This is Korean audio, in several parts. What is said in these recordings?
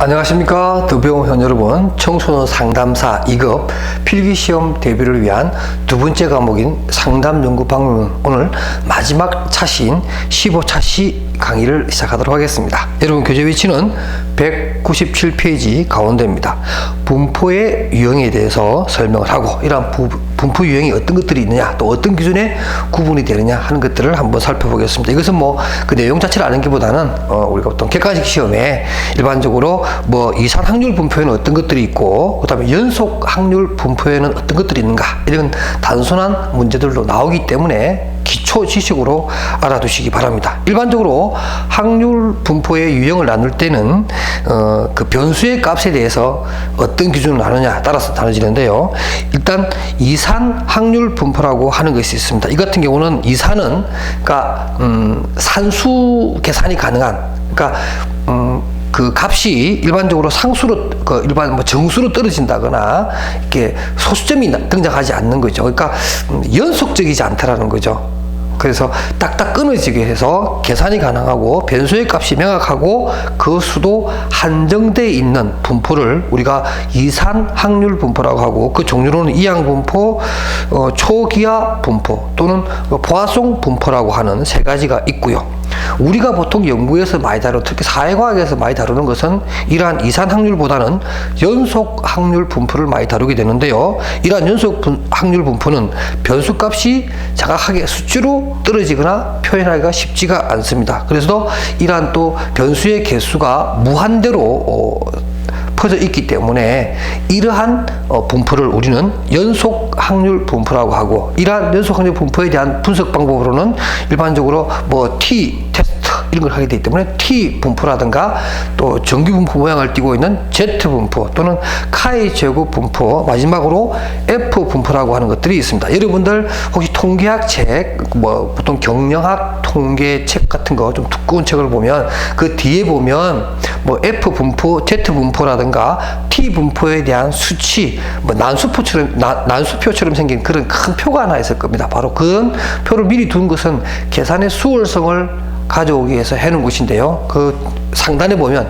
안녕하십니까. 더배우원 여러분, 청소년 상담사 2급 필기시험 대비를 위한 두 번째 과목인 상담연구방문, 오늘 마지막 차시인 15차시 강의를 시작하도록 하겠습니다. 여러분, 교재 위치는 197페이지 가운데입니다. 분포의 유형에 대해서 설명을 하고, 이러한 분포 유형이 어떤 것들이 있느냐, 또 어떤 기준에 구분이 되느냐 하는 것들을 한번 살펴보겠습니다. 이것은 그 내용 자체를 아는 것보다는 우리가 어떤 객관식 시험에 일반적으로 이산 확률 분포에는 어떤 것들이 있고, 그 다음에 연속 확률 분포에는 어떤 것들이 있는가, 이런 단순한 문제들도 나오기 때문에 기초 지식으로 알아두시기 바랍니다. 일반적으로 확률 분포의 유형을 나눌 때는 그 변수의 값에 대해서 어떤 기준으로 나누냐 따라서 나눠지는데요. 일단 이산 확률 분포라고 하는 것이 있습니다. 이 같은 경우는 이산은 산수 계산이 가능한, 그 값이 일반적으로 상수로, 정수로 떨어진다거나 이렇게 소수점이 등장하지 않는 거죠. 그러니까 연속적이지 않다라는 거죠. 그래서 딱딱 끊어지게 해서 계산이 가능하고 변수의 값이 명확하고 그 수도 한정되어 있는 분포를 우리가 이산 확률 분포라고 하고, 그 종류로는 이항 분포, 초기하 분포 또는 보아송 분포라고 하는 세 가지가 있고요. 우리가 보통 연구에서 많이 다루고, 특히 사회과학에서 많이 다루는 것은 이러한 이산 확률보다는 연속 확률 분포를 많이 다루게 되는데요. 이러한 연속 확률 분포는 변수값이 정확하게 수치로 떨어지거나 표현하기가 쉽지가 않습니다. 그래서 이러한 또 변수의 개수가 무한대로 퍼져 있기 때문에 이러한 분포를 우리는 연속 확률 분포라고 하고, 이러한 연속 확률 분포에 대한 분석 방법으로는 일반적으로 T 테스트 이런 걸 하게 되기 때문에 T 분포라든가, 또 정규 분포 모양을 띠고 있는 Z 분포 또는 카이 제곱 분포, 마지막으로 F 분포라고 하는 것들이 있습니다. 여러분들 혹시 통계학 책, 보통 경영학 통계 책 같은 거 좀 두꺼운 책을 보면 그 뒤에 보면 F 분포, Z 분포라든가 T 분포에 대한 수치, 난수표처럼 생긴 그런 큰 표가 하나 있을 겁니다. 바로 그런 표를 미리 둔 것은 계산의 수월성을 가져오기 위해서 해놓은 것인데요. 그 상단에 보면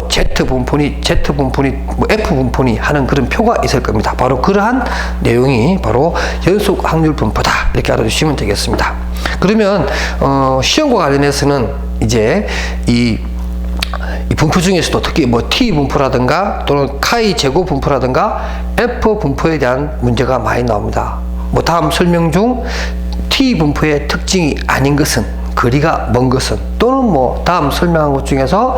Z 분포니 F 분포니 하는 그런 표가 있을 겁니다. 바로 그러한 내용이 바로 연속 확률 분포다, 이렇게 알아주시면 되겠습니다. 그러면 시험과 관련해서는 이제 이 분포 중에서도 특히 T 분포라든가 또는 카이 제곱 분포라든가 F 분포에 대한 문제가 많이 나옵니다. 다음 설명 중 T 분포의 특징이 아닌 것은, 거리가 먼 것은, 또는 다음 설명한 것 중에서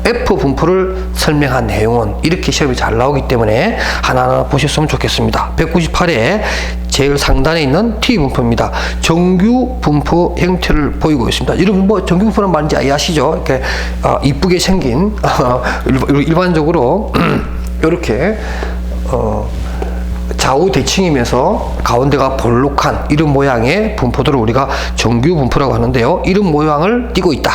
F 분포를 설명한 내용은, 이렇게 시험이 잘 나오기 때문에 하나하나 보셨으면 좋겠습니다. 198에 제일 상단에 있는 T 분포입니다. 정규 분포 형태를 보이고 있습니다. 여러분 정규 분포는 말인지 아시죠? 이렇게 이쁘게 생긴 일반적으로 이렇게 좌우 대칭이면서 가운데가 볼록한 이런 모양의 분포들을 우리가 정규 분포라고 하는데요. 이런 모양을 띠고 있다.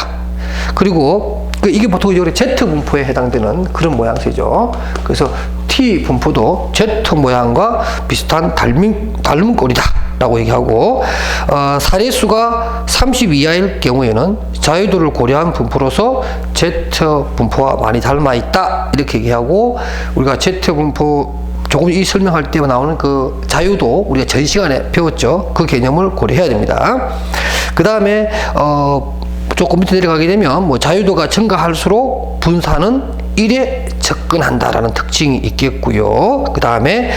그리고 이게 보통 Z 분포에 해당되는 그런 모양새죠. 그래서 T 분포도 Z 모양과 비슷한 닮은 꼴이다 라고 얘기하고, 사례수가 30 이하일 경우에는 자유도를 고려한 분포로서 Z 분포와 많이 닮아 있다, 이렇게 얘기하고, 우리가 Z 분포 조금 이 설명할 때 나오는 그 자유도 우리가 전 시간에 배웠죠. 그 개념을 고려해야 됩니다. 그 다음에 조금 밑에 내려가게 되면 자유도가 증가할수록 분산은 1에 접근한다라는 특징이 있겠고요. 그 다음에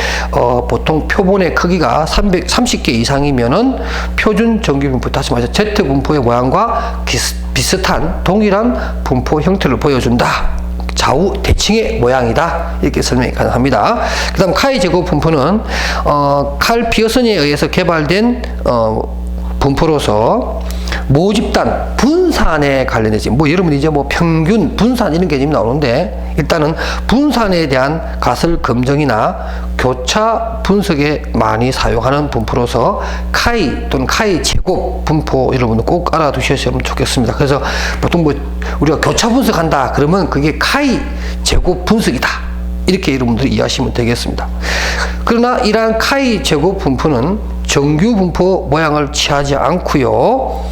보통 표본의 크기가 330개 이상이면은 표준 정규 분포, 다시 말해서 Z 분포의 모양과 비슷한 동일한 분포 형태를 보여준다. 좌우 대칭의 모양이다, 이렇게 설명이 가능합니다. 그 다음 카이 제곱 분포는 칼 피어슨에 의해서 개발된 분포로서 모집단 분산에 관련해서 여러분 이제 평균 분산 이런 개념이 나오는데, 일단은 분산에 대한 가설 검증이나 교차 분석에 많이 사용하는 분포로서 카이 또는 카이 제곱 분포, 여러분들 꼭 알아두셨으면 좋겠습니다. 그래서 보통 우리가 교차 분석한다 그러면 그게 카이 제곱 분석이다, 이렇게 여러분들이 이해하시면 되겠습니다. 그러나 이러한 카이 제곱 분포는 정규 분포 모양을 취하지 않고요.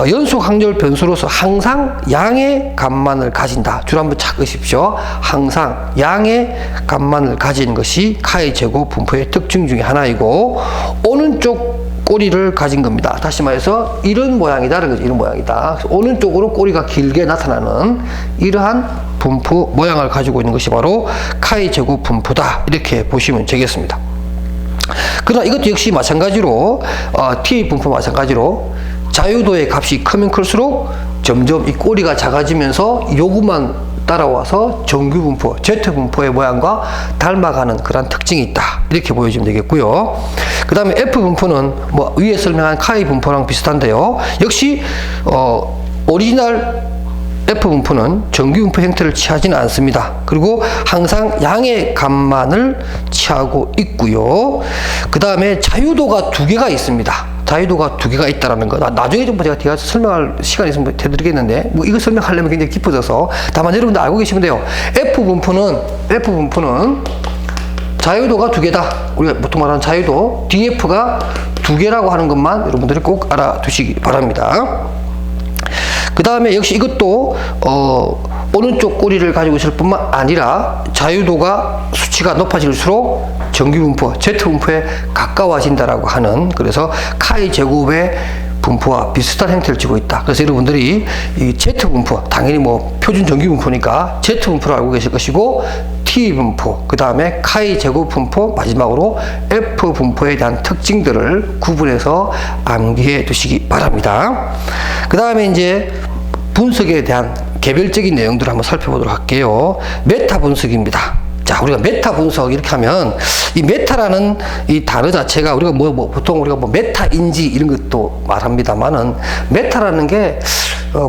연속 항열 변수로서 항상 양의 값만을 가진다. 줄 한번 찾으십시오. 항상 양의 값만을 가진 것이 카의 제곱 분포의 특징 중에 하나이고, 오는 쪽 꼬리를 가진 겁니다. 다시 말해서 이런 모양이다라는 거죠. 이런 모양이다. 오는 쪽으로 꼬리가 길게 나타나는 이러한 분포 모양을 가지고 있는 것이 바로 카의 제곱 분포다. 이렇게 보시면 되겠습니다. 그러나 이것도 역시 마찬가지로 T의 분포 마찬가지로 자유도의 값이 크면 클수록 점점 이 꼬리가 작아지면서 요구만 따라와서 정규 분포, Z 분포의 모양과 닮아가는 그런 특징이 있다. 이렇게 보여주면 되겠고요. 그 다음에 F 분포는 뭐 위에 설명한 카의 분포랑 비슷한데요. 역시 오리지널 F 분포는 정규 분포 형태를 취하지는 않습니다. 그리고 항상 양의 값만을 취하고 있고요. 그 다음에 자유도가 두 개가 있습니다. 자유도가 두 개가 있다라는 거. 나중에 좀 제가 설명할 시간이 있으면 해드리겠는데, 뭐 이거 설명하려면 굉장히 깊어져서 다만 여러분들 알고 계시면 돼요. F 분포는 자유도가 두 개다. 우리가 보통 말하는 자유도 DF가 두 개라고 하는 것만 여러분들이 꼭 알아두시기 바랍니다. 그 다음에 역시 이것도 오른쪽 꼬리를 가지고 있을 뿐만 아니라 자유도가 수치가 높아질수록 정규분포, Z분포에 가까워진다라고 하는, 그래서 카의 제곱의 분포와 비슷한 형태를 쥐고 있다. 그래서 여러분들이 이 Z분포, 당연히 뭐 표준 정규분포니까 Z분포를 알고 계실 것이고, T분포, 그 다음에 카의 제곱분포, 마지막으로 F분포에 대한 특징들을 구분해서 암기해 두시기 바랍니다. 그 다음에 이제 분석에 대한 개별적인 내용들을 한번 살펴보도록 할게요. 메타 분석입니다. 자, 우리가 메타 분석 이렇게 하면 이 메타라는 이 단어 자체가 우리가 보통 우리가 메타인지 이런 것도 말합니다만은, 메타라는 게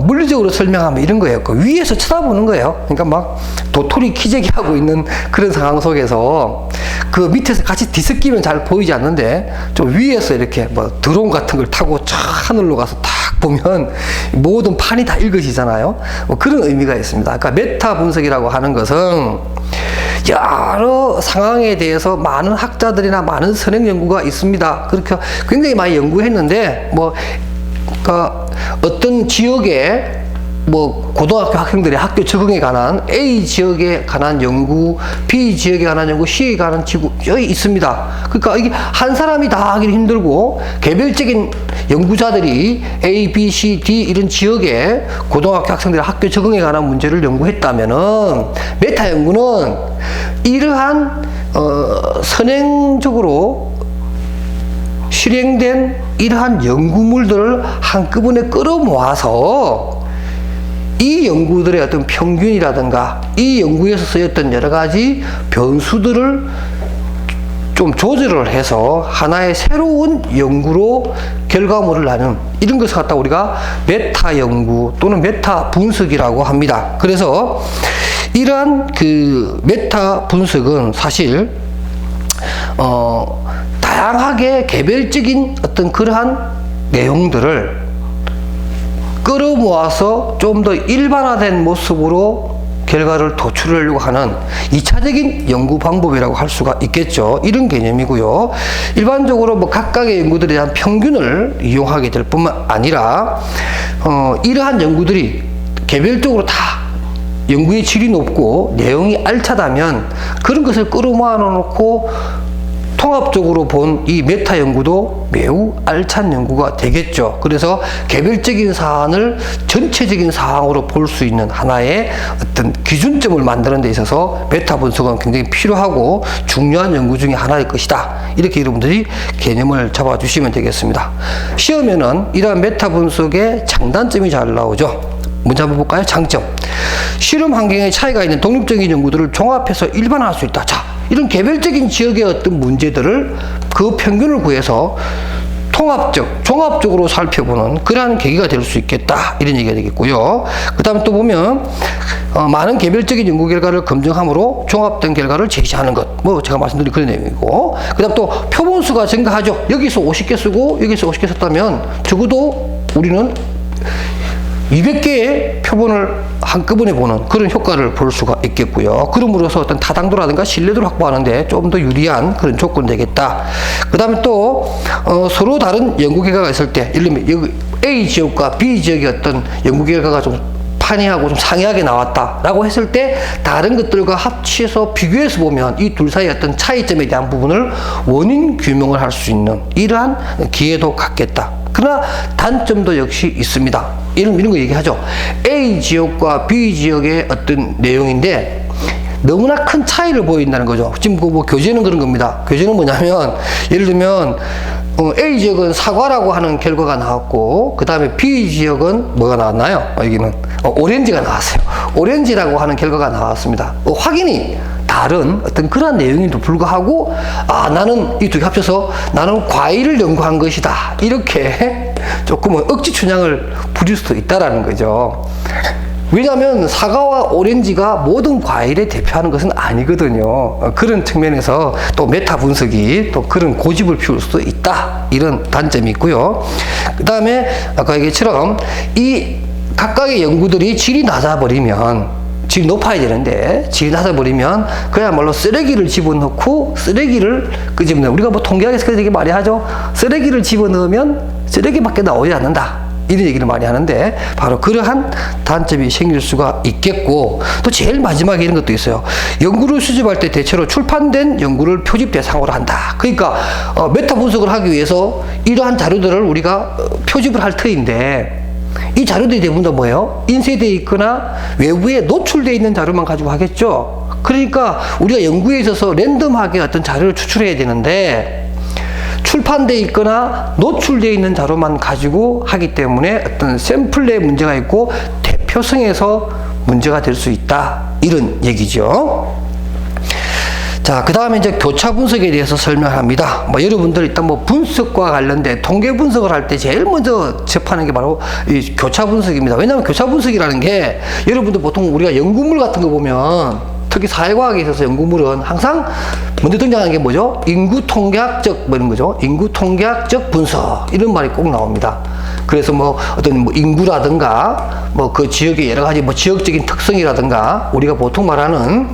물리적으로 설명하면 이런 거예요. 그 위에서 쳐다보는 거예요. 그러니까 막 도토리 키재기 하고 있는 그런 상황 속에서 그 밑에서 같이 뒤섞이면 잘 보이지 않는데, 좀 위에서 이렇게 뭐 드론 같은 걸 타고 쫙 하늘로 가서 딱 보면 모든 판이 다 읽어지잖아요. 뭐 그런 의미가 있습니다. 그러니까 메타 분석이라고 하는 것은 여러 상황에 대해서 많은 학자들이나 많은 선행 연구가 있습니다. 그렇게 굉장히 많이 연구했는데, 그러니까 어떤 지역에 뭐 고등학교 학생들의 학교 적응에 관한 A 지역에 관한 연구, B 지역에 관한 연구, C에 관한 지구 여기 있습니다. 그러니까 이게 한 사람이 다 하기는 힘들고 개별적인 연구자들이 A, B, C, D 이런 지역에 고등학교 학생들의 학교 적응에 관한 문제를 연구했다면은, 메타 연구는 이러한 선행적으로 실행된 이러한 연구물들을 한꺼번에 끌어모아서 이 연구들의 어떤 평균이라든가 이 연구에서 쓰였던 여러 가지 변수들을 좀 조절을 해서 하나의 새로운 연구로 결과물을 나눈 이런 것을 갖다 우리가 메타 연구 또는 메타 분석이라고 합니다. 그래서 이러한 그 메타 분석은 사실 다양하게 개별적인 어떤 그러한 내용들을 끌어모아서 좀 더 일반화된 모습으로 결과를 도출하려고 하는 2차적인 연구 방법이라고 할 수가 있겠죠. 이런 개념이고요. 일반적으로 뭐 각각의 연구들에 대한 평균을 이용하게 될 뿐만 아니라 이러한 연구들이 개별적으로 다 연구의 질이 높고 내용이 알차다면 그런 것을 끌어모아 놓고 통합적으로 본 이 메타 연구도 매우 알찬 연구가 되겠죠. 그래서 개별적인 사안을 전체적인 사항으로 볼 수 있는 하나의 어떤 기준점을 만드는 데 있어서 메타 분석은 굉장히 필요하고 중요한 연구 중에 하나일 것이다. 이렇게 여러분들이 개념을 잡아주시면 되겠습니다. 시험에는 이러한 메타 분석의 장단점이 잘 나오죠. 먼저 한번 볼까요? 장점. 실험 환경에 차이가 있는 독립적인 연구들을 종합해서 일반화할 수 있다. 자, 이런 개별적인 지역의 어떤 문제들을 그 평균을 구해서 종합적으로 살펴보는 그러한 계기가 될 수 있겠다. 이런 얘기가 되겠고요. 그 다음에 또 보면, 많은 개별적인 연구 결과를 검증함으로 종합된 결과를 제시하는 것. 뭐, 제가 말씀드린 그런 내용이고. 그 다음 또 표본수가 증가하죠. 여기서 50개 쓰고, 여기서 50개 썼다면, 적어도 우리는 200개의 표본을 한꺼번에 보는 그런 효과를 볼 수가 있겠고요. 그럼으로써 어떤 타당도라든가 신뢰도를 확보하는데 좀 더 유리한 그런 조건이 되겠다. 그 다음에 또 서로 다른 연구 결과가 있을 때, 예를 들면 여기 A 지역과 B 지역의 어떤 연구 결과가 좀 판이하고 좀 상이하게 나왔다라고 했을 때 다른 것들과 합치해서 비교해서 보면 이 둘 사이의 어떤 차이점에 대한 부분을 원인 규명을 할 수 있는 이러한 기회도 갖겠다. 그러나 단점도 역시 있습니다. 이런 거 얘기하죠. A 지역과 B 지역의 어떤 내용인데 너무나 큰 차이를 보인다는 거죠. 지금 뭐 교재는 그런 겁니다. 교재는 뭐냐면 예를 들면 A 지역은 사과라고 하는 결과가 나왔고 그 다음에 B 지역은 뭐가 나왔나요? 여기는 오렌지가 나왔어요. 오렌지라고 하는 결과가 나왔습니다. 확인이 다른 어떤 그런 내용임에도 불구하고 나는 이 두 개 합쳐서 나는 과일을 연구한 것이다. 이렇게 조금은 억지 춘향을 부릴 수도 있다라는 거죠. 왜냐하면 사과와 오렌지가 모든 과일에 대표하는 것은 아니거든요. 그런 측면에서 또 메타 분석이 또 그런 고집을 피울 수도 있다. 이런 단점이 있고요. 그 다음에 아까 얘기처럼 이 각각의 연구들이 질이 낮아버리면 질이 높아야 되는데 질이 낮아버리면 그야말로 쓰레기를 집어넣고 쓰레기를 끄집어넣는 우리가 뭐 통계학에서 그렇게 많이 하죠. 쓰레기를 집어넣으면 쓰레기밖에 나오지 않는다. 이런 얘기를 많이 하는데 바로 그러한 단점이 생길 수가 있겠고 또 제일 마지막에 이런 것도 있어요. 연구를 수집할 때 대체로 출판된 연구를 표집 대상으로 한다. 그러니까 메타 분석을 하기 위해서 이러한 자료들을 우리가 표집을 할 터인데 이 자료들이 대부분 다 뭐예요? 인쇄되어 있거나 외부에 노출되어 있는 자료만 가지고 하겠죠. 그러니까 우리가 연구에 있어서 랜덤하게 어떤 자료를 추출해야 되는데 출판되어 있거나 노출되어 있는 자료만 가지고 하기 때문에 어떤 샘플에 문제가 있고 대표성에서 문제가 될 수 있다. 이런 얘기죠. 자, 그 다음에 이제 교차 분석에 대해서 설명합니다. 여러분들 일단 분석과 관련된 통계 분석을 할 때 제일 먼저 접하는 게 바로 이 교차 분석입니다. 왜냐하면 교차 분석이라는 게 여러분들 보통 우리가 연구물 같은 거 보면 특히 사회과학에 있어서 연구물은 항상 먼저 등장하는 게 뭐죠? 인구 통계학적 이런 거죠. 인구 통계학적 분석 이런 말이 꼭 나옵니다. 그래서 어떤 인구라든가 그 지역의 여러 가지 지역적인 특성이라든가 우리가 보통 말하는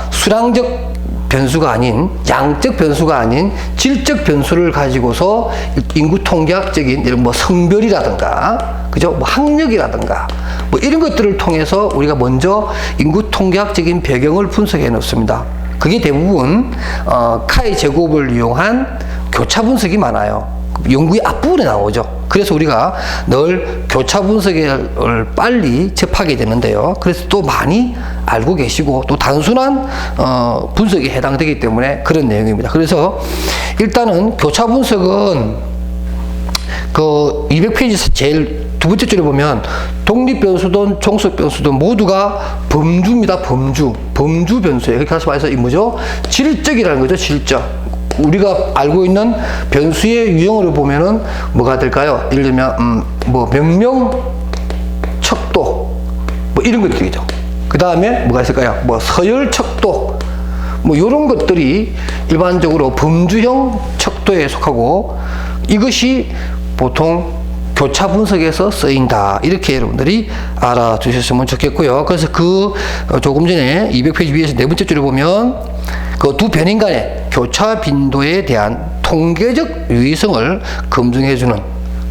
수량적 변수가 아닌 양적 변수가 아닌 질적 변수를 가지고서 인구 통계학적인 이런 성별이라든가 그죠? 학력이라든가 이런 것들을 통해서 우리가 먼저 인구 통계학적인 배경을 분석해 놓습니다. 그게 대부분 카이 제곱을 이용한 교차 분석이 많아요. 연구의 앞부분에 나오죠. 그래서 우리가 늘 교차 분석을 빨리 접하게 되는데요. 그래서 또 많이 알고 계시고 또 단순한 분석에 해당되기 때문에 그런 내용입니다. 그래서 일단은 교차 분석은 그 200페이지 제일 두 번째 줄에 보면 독립변수든 종속변수든 모두가 범주입니다. 범주 변수예요. 그렇게 해서 말해서 이 뭐죠? 질적이라는 거죠. 질적. 우리가 알고 있는 변수의 유형으로 보면은 뭐가 될까요? 예를 들면 명령, 척도 이런 것들이죠. 그 다음에 뭐가 있을까요? 서열, 척도 이런 것들이 일반적으로 범주형 척도에 속하고 이것이 보통 교차 분석에서 쓰인다. 이렇게 여러분들이 알아두셨으면 좋겠고요. 그래서 조금 전에 200페이지 위에서 네 번째 줄에 보면 그 두 변인 간의 교차 빈도에 대한 통계적 유의성을 검증해주는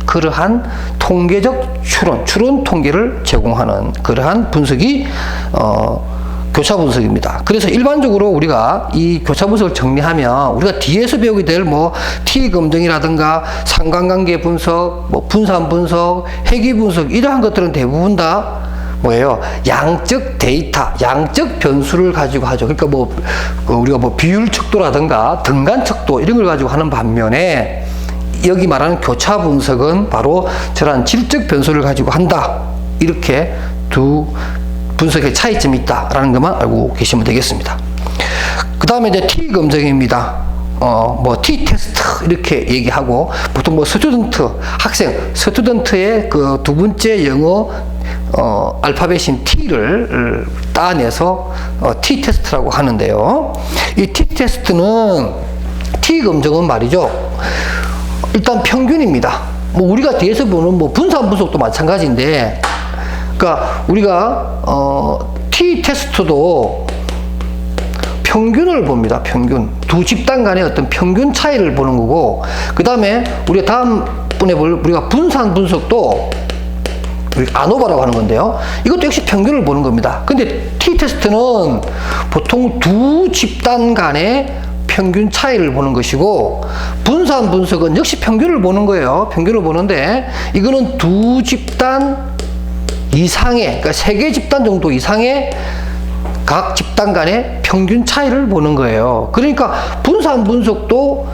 그러한 통계적 추론 통계를 제공하는 그러한 분석이 교차 분석입니다. 그래서 일반적으로 우리가 이 교차 분석을 정리하면 우리가 뒤에서 배우게 될 T 검증이라든가 상관관계 분석, 분산 분석, 회귀 분석 이러한 것들은 대부분 다 뭐예요? 양적 데이터, 양적 변수를 가지고 하죠. 그러니까 우리가 비율 척도라든가 등간 척도 이런 걸 가지고 하는 반면에 여기 말하는 교차 분석은 바로 저런 질적 변수를 가지고 한다. 이렇게 두 분석의 차이점이 있다라는 것만 알고 계시면 되겠습니다. 그 다음에 이제 T 검증입니다. T 테스트 이렇게 얘기하고 보통 스튜던트 학생 스튜던트의 그 두 번째 영어 알파벳인 T를 따내서 T 테스트라고 하는데요. 이 T 테스트는 T 검증은 말이죠. 일단 평균입니다. 우리가 뒤에서 보는 분산 분석도 마찬가지인데, 그러니까 우리가 T 테스트도 평균을 봅니다. 평균. 두 집단 간의 어떤 평균 차이를 보는 거고, 그 다음에 우리가 다음 10분의 1 우리가 분산 분석도 아노바라고 하는 건데요. 이것도 역시 평균을 보는 겁니다. 근데 t-테스트는 보통 두 집단 간의 평균 차이를 보는 것이고, 분산 분석은 역시 평균을 보는 거예요. 평균을 보는데 이거는 두 집단 이상의, 그러니까 3개 집단 정도 이상의 각 집단 간의 평균 차이를 보는 거예요. 그러니까 분산 분석도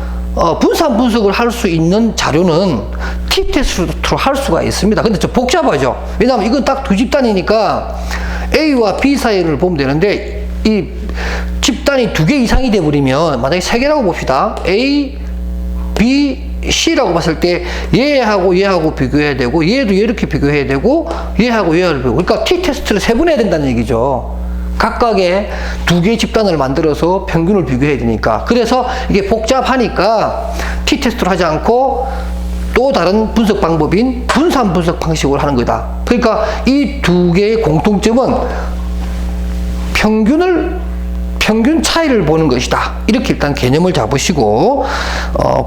분산 분석을 할 수 있는 자료는 t-테스트로 할 수가 있습니다. 근데 좀 복잡하죠. 왜냐하면 이건 딱 두 집단이니까 A와 B 사이를 보면 되는데, 이 집단이 2개 이상이 돼버리면, 만약에 3개라고 봅시다. A, B, C라고 봤을 때 얘하고 얘하고 비교해야 되고, 얘도 이렇게 비교해야 되고, 얘하고 얘하고 비교해야 되고, 그러니까 t-테스트를 3번 해야 된다는 얘기죠. 각각의 2개의 집단을 만들어서 평균을 비교해야 되니까. 그래서 이게 복잡하니까 t-테스트를 하지 않고 또 다른 분석 방법인 분산 분석 방식으로 하는 거다. 그러니까 이 2개의 공통점은 평균 차이를 보는 것이다. 이렇게 일단 개념을 잡으시고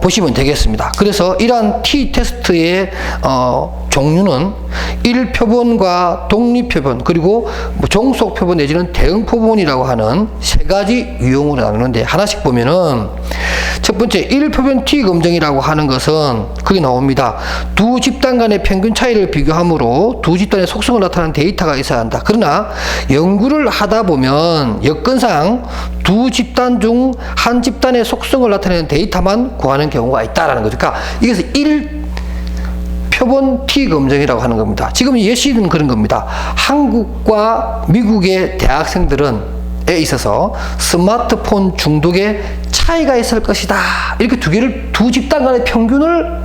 보시면 되겠습니다. 그래서 이러한 t-테스트의 종류는 1표본과 독립표본, 그리고 종속표본 내지는 대응표본이라고 하는 3가지 유형으로 나누는데, 하나씩 보면은 첫 번째 1표본 t 검정이라고 하는 것은 거기 나옵니다. 두 집단 간의 평균 차이를 비교함으로 두 집단의 속성을 나타내는 데이터가 있어야 한다. 그러나 연구를 하다 보면 여건상 두 집단 중 한 집단의 속성을 나타내는 데이터만 구하는 경우가 있다라는 거죠. 그러니까 이것을 1표본 t 검정이라고 하는 겁니다. 지금 예시는 그런 겁니다. 한국과 미국의 대학생들은 에 있어서 스마트폰 중독에 차이가 있을 것이다. 이렇게 두 집단 간의 평균을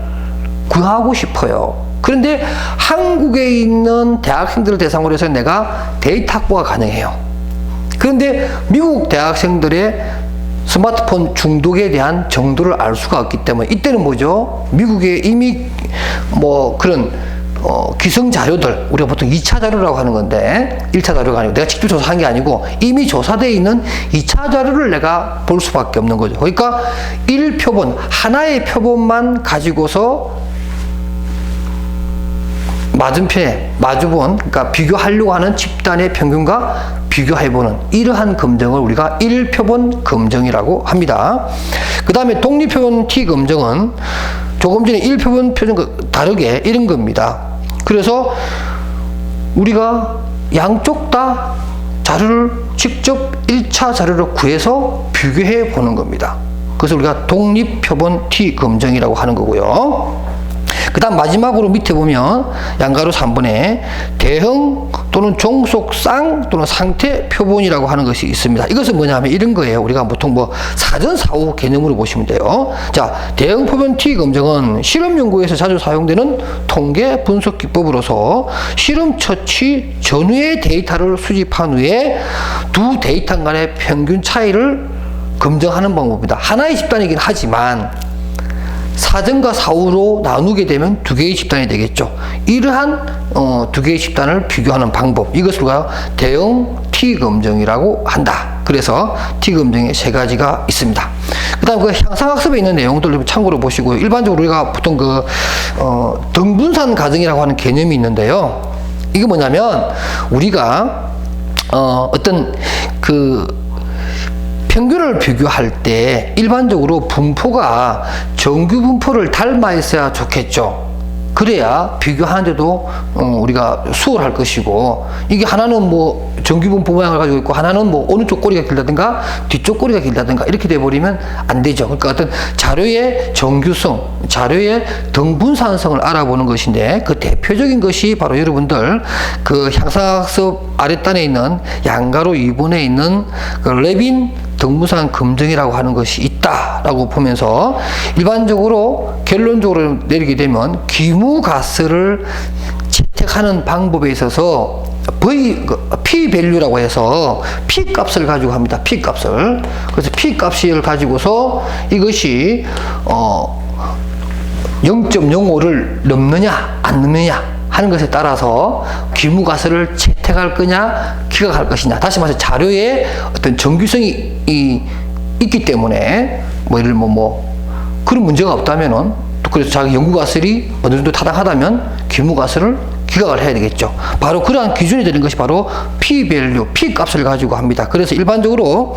구하고 싶어요. 그런데 한국에 있는 대학생들을 대상으로 해서 내가 데이터 확보가 가능해요. 그런데 미국 대학생들의 스마트폰 중독에 대한 정도를 알 수가 없기 때문에, 이때는 뭐죠? 미국에 이미 그런 기성 자료들, 우리가 보통 2차 자료라고 하는 건데, 1차 자료가 아니고 내가 직접 조사한 게 아니고 이미 조사되어 있는 2차 자료를 내가 볼 수밖에 없는 거죠. 그러니까 1표본, 하나의 표본만 가지고서 맞은편에 마주본, 그러니까 비교하려고 하는 집단의 평균과 비교해보는 이러한 검정을 우리가 1표본 검정이라고 합니다. 그 다음에 독립표본 t 검정은 조금 전에 1표본 표준과 다르게 이런 겁니다. 그래서 우리가 양쪽 다 자료를 직접 1차 자료를 구해서 비교해 보는 겁니다. 그래서 우리가 독립표본 t 검정이라고 하는 거고요. 그 다음 마지막으로 밑에 보면 양가로 3번에 대형 또는 종속쌍 또는 상태 표본이라고 하는 것이 있습니다. 이것은 뭐냐면 이런 거예요. 우리가 보통 사전사후 개념으로 보시면 돼요. 자, 대형 표본 t 검정은 실험 연구에서 자주 사용되는 통계 분석 기법으로서 실험 처치 전후의 데이터를 수집한 후에 두 데이터 간의 평균 차이를 검증하는 방법입니다. 하나의 집단이긴 하지만 사전과 사후로 나누게 되면 2개의 집단이 되겠죠. 이러한 2개의 집단을 비교하는 방법, 이것을 우리가 대형 t 검정이라고 한다. 그래서 t 검정에 3가지가 있습니다. 그 다음 향상학습에 있는 내용들을 참고로 보시고요. 일반적으로 우리가 보통 등분산 가정이라고 하는 개념이 있는데요. 이게 뭐냐면 우리가 어떤 평균을 비교할 때 일반적으로 분포가 정규 분포를 닮아 있어야 좋겠죠. 그래야 비교하는데도 우리가 수월할 것이고, 이게 하나는 정규 분포 모양을 가지고 있고 하나는 오른쪽 꼬리가 길다든가 뒤쪽 꼬리가 길다든가 이렇게 돼버리면 안 되죠. 그러니까 어떤 자료의 정규성, 자료의 등분산성을 알아보는 것인데, 그 대표적인 것이 바로 여러분들 향상학습 아랫단에 있는 양가로 2번에 있는 레빈 등분산 검증이라고 하는 것이 있다라고 보면서, 일반적으로 결론적으로 내리게 되면 기무가스를 채택하는 방법에 있어서 P 밸류라고 해서 P 값을 가지고 합니다. P 값을. 그래서 P 값을 가지고서 이것이 0.05를 넘느냐 안 넘느냐 하는 것에 따라서 기무가스를 채택할 거냐 기각할 것이냐, 다시 말해서 자료에 어떤 정규성이 있기 때문에 예를 들면 그런 문제가 없다면은 또 그래서 자기 연구가설이 어느 정도 타당하다면 규모가설을 기각을 해야 되겠죠. 바로 그러한 기준이 되는 것이 바로 p-밸류, p-값을 가지고 합니다. 그래서 일반적으로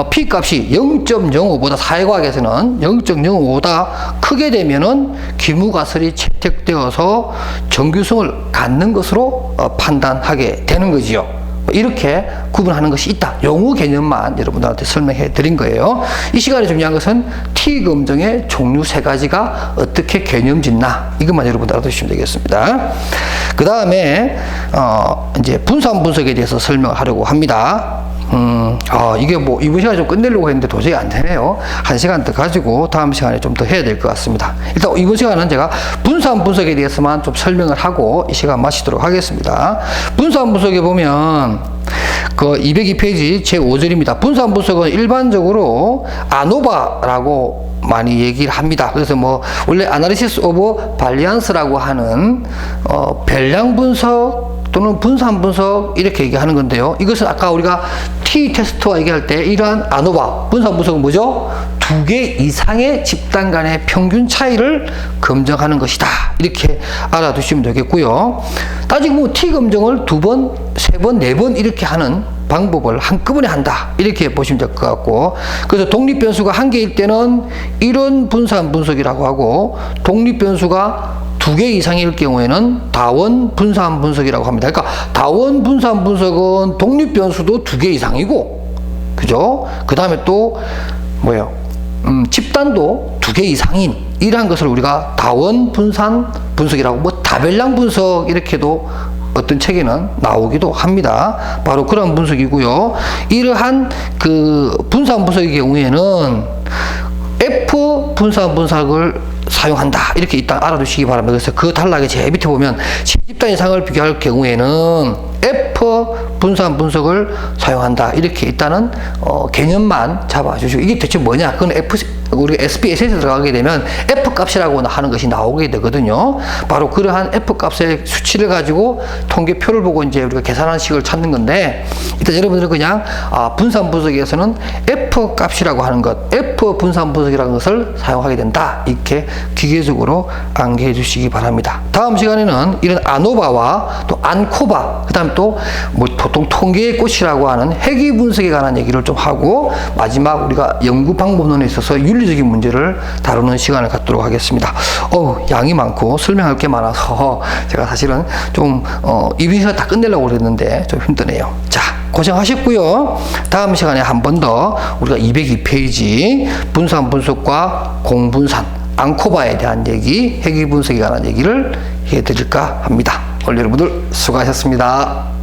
p-값이 0.05보다 사회과학에서는 0.05보다 크게 되면은 규모가설이 채택되어서 정규성을 갖는 것으로 판단하게 되는 거지요. 이렇게 구분하는 것이 있다. 용어 개념만 여러분들한테 설명해 드린 거예요. 이 시간에 중요한 것은 T검정의 종류 세 가지가 어떻게 개념 짓나, 이것만 여러분들 알아두시면 되겠습니다. 그 다음에 이제 분산 분석에 대해서 설명을 하려고 합니다. 이게 뭐 이번 시간에 좀 끝내려고 했는데 도저히 안 되네요. 한 시간 더 가지고 다음 시간에 좀 더 해야 될 것 같습니다. 일단 이번 시간은 제가 분산 분석에 대해서만 좀 설명을 하고 이 시간 마치도록 하겠습니다. 분산 분석에 보면 그 202페이지 제5절입니다. 분산 분석은 일반적으로 아노바라고 많이 얘기를 합니다. 그래서 뭐 원래 아나리시스 오브 발리안스라고 하는 별량 분석 또는 분산 분석 이렇게 얘기하는 건데요. 이것은 아까 우리가 t-테스트와 얘기할 때 이러한 아노바 분산 분석은 뭐죠? 두 개 이상의 집단 간의 평균 차이를 검증하는 것이다. 이렇게 알아두시면 되겠고요. 따지고 보면 t-검증을 2번, 3번, 4번 이렇게 하는 방법을 한꺼번에 한다. 이렇게 보시면 될 것 같고, 그래서 독립변수가 1개일 때는 이런 분산 분석이라고 하고, 독립변수가 2개 이상일 경우에는 다원 분산 분석이라고 합니다. 그러니까 다원 분산 분석은 독립변수도 2개 이상이고, 그죠? 그 다음에 또 뭐예요? 집단도 2개 이상인 이러한 것을 우리가 다원 분산 분석이라고, 뭐 다별량 분석 이렇게도 어떤 책에는 나오기도 합니다. 바로 그런 분석이고요. 이러한 그 분산 분석의 경우에는 F 분산 분석을 사용한다. 이렇게 일단 알아두시기 바랍니다. 그래서 그 단락에 제 밑에 보면 집단 이상을 비교할 경우에는 F 분산 분석을 사용한다. 이렇게 일단은 개념만 잡아주시고, 이게 대체 뭐냐? 그건 우리가 SPSS에 들어가게 되면 F 값이라고 하는 것이 나오게 되거든요. 바로 그러한 F 값의 수치를 가지고 통계표를 보고 이제 우리가 계산하는 식을 찾는 건데, 일단 여러분들은 그냥 분산 분석에서는 F 값이라고 하는 것, F 분산 분석이라는 것을 사용하게 된다. 이렇게 기계적으로 암기해 주시기 바랍니다. 다음 시간에는 이런 아노바와 또 안코바, 그 다음 또 뭐 보통 통계의 꽃이라고 하는 회귀 분석에 관한 얘기를 좀 하고, 마지막 우리가 연구 방법론에 있어서 윤리적인 문제를 다루는 시간을 갖도록 하겠습니다. 양이 많고 설명할 게 많아서 제가 사실은 좀 이번 시간 다 끝내려고 그랬는데 좀 힘드네요. 자, 고생하셨고요. 다음 시간에 한 번 더 우리가 202페이지 분산 분석과 공분산, 안코바에 대한 얘기, 회귀 분석에 관한 얘기를 해드릴까 합니다. 오늘 여러분들 수고하셨습니다.